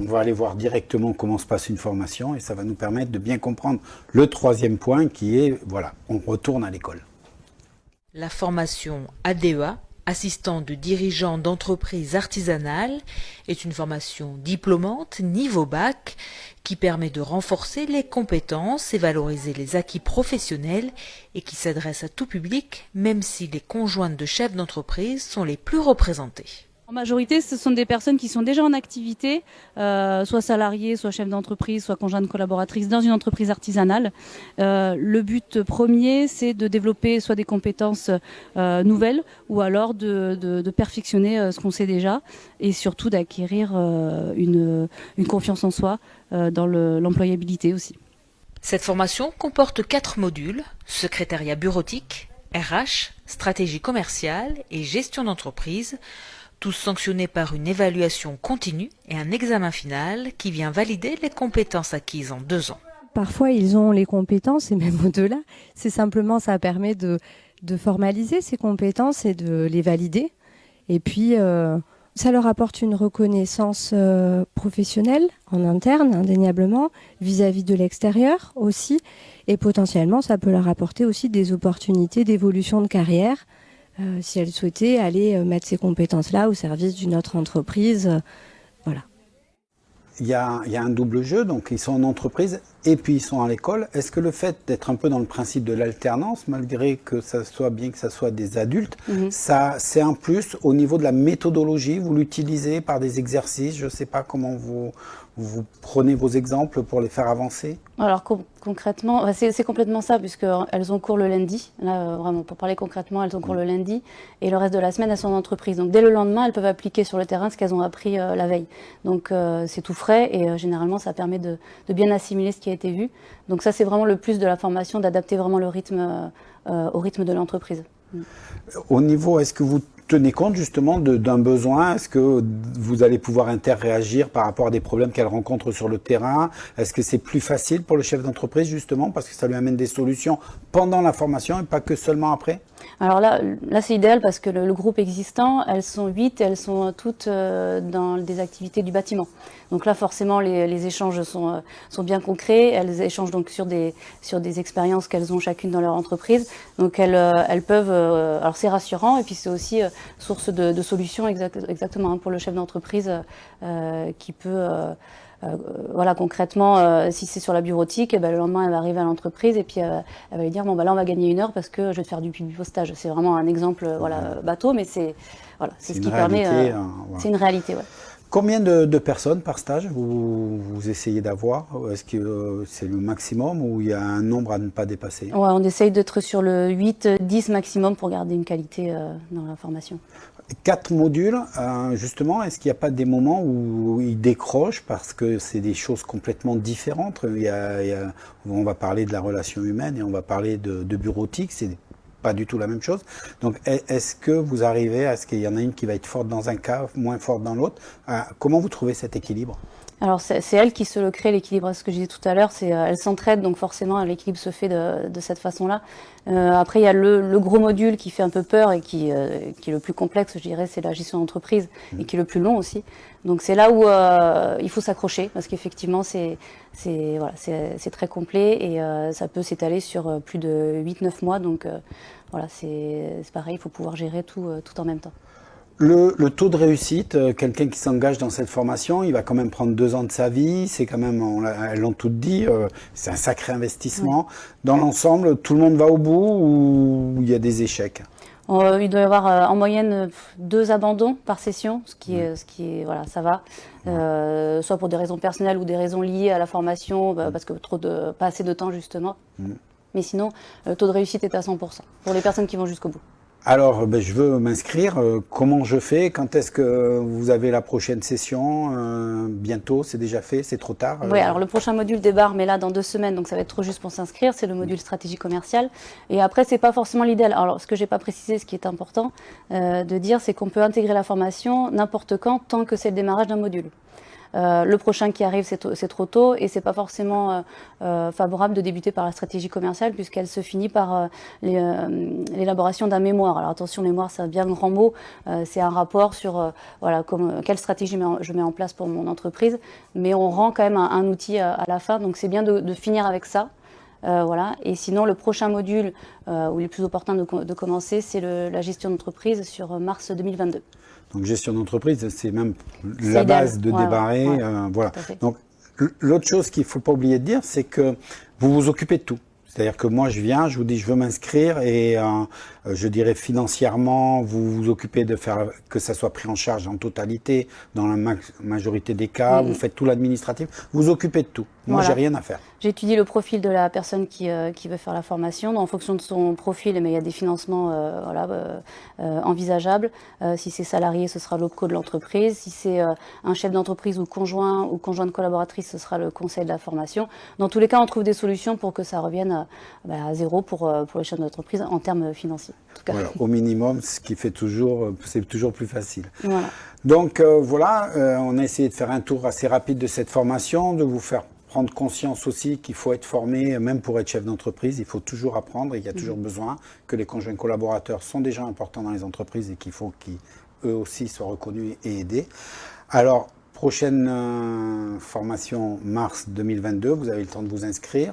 on va aller voir directement comment se passe une formation et ça va nous permettre de bien comprendre le troisième point qui est, voilà, on retourne à l'école. La formation ADEA, assistant de dirigeant d'entreprise artisanale, est une formation diplômante niveau bac qui permet de renforcer les compétences et valoriser les acquis professionnels et qui s'adresse à tout public, même si les conjointes de chefs d'entreprise sont les plus représentées. En majorité, ce sont des personnes qui sont déjà en activité, soit salariées, soit chefs d'entreprise, soit conjointes collaboratrices dans une entreprise artisanale. Le but premier, c'est de développer soit des compétences nouvelles ou alors de perfectionner ce qu'on sait déjà et surtout d'acquérir une confiance en soi dans l'employabilité aussi. Cette formation comporte 4 modules, secrétariat bureautique, RH, stratégie commerciale et gestion d'entreprise, tous sanctionnés par une évaluation continue et un examen final qui vient valider les compétences acquises en 2 ans. Parfois, ils ont les compétences et même au-delà. C'est simplement, ça permet de formaliser ces compétences et de les valider. Et puis, ça leur apporte une reconnaissance professionnelle en interne, indéniablement, vis-à-vis de l'extérieur aussi. Et potentiellement, ça peut leur apporter aussi des opportunités d'évolution de carrière. Si elle souhaitait aller mettre ces compétences-là au service d'une autre entreprise. Voilà. Il y a un double jeu, donc ils sont en entreprise et puis ils sont à l'école. Est-ce que le fait d'être un peu dans le principe de l'alternance, malgré que ça soit bien que ça soit des adultes, ça c'est un plus au niveau de la méthodologie, vous l'utilisez par des exercices, je ne sais pas comment vous prenez vos exemples pour les faire avancer? Alors concrètement, c'est complètement ça, puisqu'elles ont cours le lundi. Là, vraiment, pour parler concrètement, elles ont cours le lundi. Et le reste de la semaine, elles sont en entreprise. Donc dès le lendemain, elles peuvent appliquer sur le terrain ce qu'elles ont appris la veille. Donc c'est tout frais et généralement, ça permet de bien assimiler ce qui a été vu. Donc ça, c'est vraiment le plus de la formation, d'adapter vraiment le rythme au rythme de l'entreprise. Au niveau, est-ce que vous tenez compte justement d'un besoin? Est-ce que vous allez pouvoir interréagir par rapport à des problèmes qu'elle rencontre sur le terrain? Est-ce que c'est plus facile pour le chef d'entreprise justement parce que ça lui amène des solutions pendant la formation et pas que seulement après? Alors là c'est idéal parce que le groupe existant, elles sont 8 et elles sont toutes dans des activités du bâtiment. Donc là forcément les échanges sont bien concrets. Elles échangent donc sur des expériences qu'elles ont chacune dans leur entreprise. Donc elles peuvent, alors c'est rassurant et puis c'est aussi source de solutions exactement pour le chef d'entreprise qui peut voilà, concrètement, si c'est sur la bureautique, le lendemain, elle va arriver à l'entreprise et puis elle va lui dire bon bah là on va gagner 1 heure parce que je vais te faire du publipostage. C'est vraiment un exemple bateau, mais c'est ce qui permet. Voilà. C'est une réalité. Ouais. Combien de personnes par stage vous essayez d'avoir? Est-ce que c'est le maximum ou il y a un nombre à ne pas dépasser? Ouais, on essaye d'être sur le 8-10 maximum pour garder une qualité dans la formation. 4 modules, justement, est-ce qu'il n'y a pas des moments où ils décrochent parce que c'est des choses complètement différentes? On va parler de la relation humaine et on va parler de bureautique, c'est pas du tout la même chose. Donc, est-ce que vous arrivez à ce qu'il y en a une qui va être forte dans un cas, moins forte dans l'autre? Comment vous trouvez cet équilibre? Alors c'est elle qui se le crée, l'équilibre. Ce que je disais tout à l'heure, c'est elle s'entraide, donc forcément l'équilibre se fait de cette façon-là. Après il y a le gros module qui fait un peu peur et qui est le plus complexe, je dirais, c'est la gestion d'entreprise et qui est le plus long aussi. Donc c'est là où il faut s'accrocher parce qu'effectivement c'est très complet et ça peut s'étaler sur plus de 8-9 mois. Donc voilà, c'est pareil, il faut pouvoir gérer tout en même temps. Le taux de réussite, quelqu'un qui s'engage dans cette formation, il va quand même prendre 2 ans de sa vie, c'est quand même, elles l'ont toutes dit, c'est un sacré investissement. Oui. Dans l'ensemble, tout le monde va au bout ou il y a des échecs? Il doit y avoir en moyenne 2 abandons par session, ce qui est voilà, ça va. Soit pour des raisons personnelles ou des raisons liées à la formation, parce que pas assez de temps justement. Mais sinon, le taux de réussite est à 100% pour les personnes qui vont jusqu'au bout. Alors, je veux m'inscrire. Comment je fais? Quand est-ce que vous avez la prochaine session? Bientôt? C'est déjà fait? C'est trop tard? Oui, alors le prochain module débarque, mais là, dans 2 semaines, donc ça va être trop juste pour s'inscrire. C'est le module stratégie commerciale. Et après, c'est pas forcément l'idéal. Alors, ce que j'ai pas précisé, ce qui est important de dire, c'est qu'on peut intégrer la formation n'importe quand, tant que c'est le démarrage d'un module. Le prochain qui arrive, c'est trop tôt et c'est pas forcément favorable de débuter par la stratégie commerciale puisqu'elle se finit par l'élaboration d'un mémoire. Alors attention, mémoire, c'est un bien grand mot. C'est un rapport sur voilà, quelle stratégie je mets en place pour mon entreprise, mais on rend quand même un outil à la fin, donc c'est bien de finir avec ça. Voilà. Et sinon, le prochain module où il est plus opportun de commencer, c'est la gestion d'entreprise sur mars 2022. Donc gestion d'entreprise, c'est même la base de démarrer. Voilà. Donc l'autre chose qu'il ne faut pas oublier de dire, c'est que vous vous occupez de tout. C'est-à-dire que moi, je viens, je vous dis, je veux m'inscrire et je dirais financièrement, vous vous occupez de faire que ça soit pris en charge en totalité, dans la majorité des cas, vous faites tout l'administratif, vous vous occupez de tout. Moi, j'ai rien à faire. J'étudie le profil de la personne qui veut faire la formation. En fonction de son profil, mais il y a des financements envisageables. Si c'est salarié, ce sera l'OPCO de l'entreprise. Si c'est un chef d'entreprise ou conjointe collaboratrice, ce sera le conseil de la formation. Dans tous les cas, on trouve des solutions pour que ça revienne à zéro pour les chefs d'entreprise en termes financiers. En tout cas. Voilà, au minimum, ce qui fait c'est toujours plus facile. Voilà. Donc voilà, on a essayé de faire un tour assez rapide de cette formation, de vous faire prendre conscience aussi qu'il faut être formé, même pour être chef d'entreprise, il faut toujours apprendre, il y a toujours besoin, que les conjoints collaborateurs sont déjà importants dans les entreprises et qu'il faut qu'eux aussi soient reconnus et aidés. Alors, prochaine formation mars 2022, vous avez le temps de vous inscrire.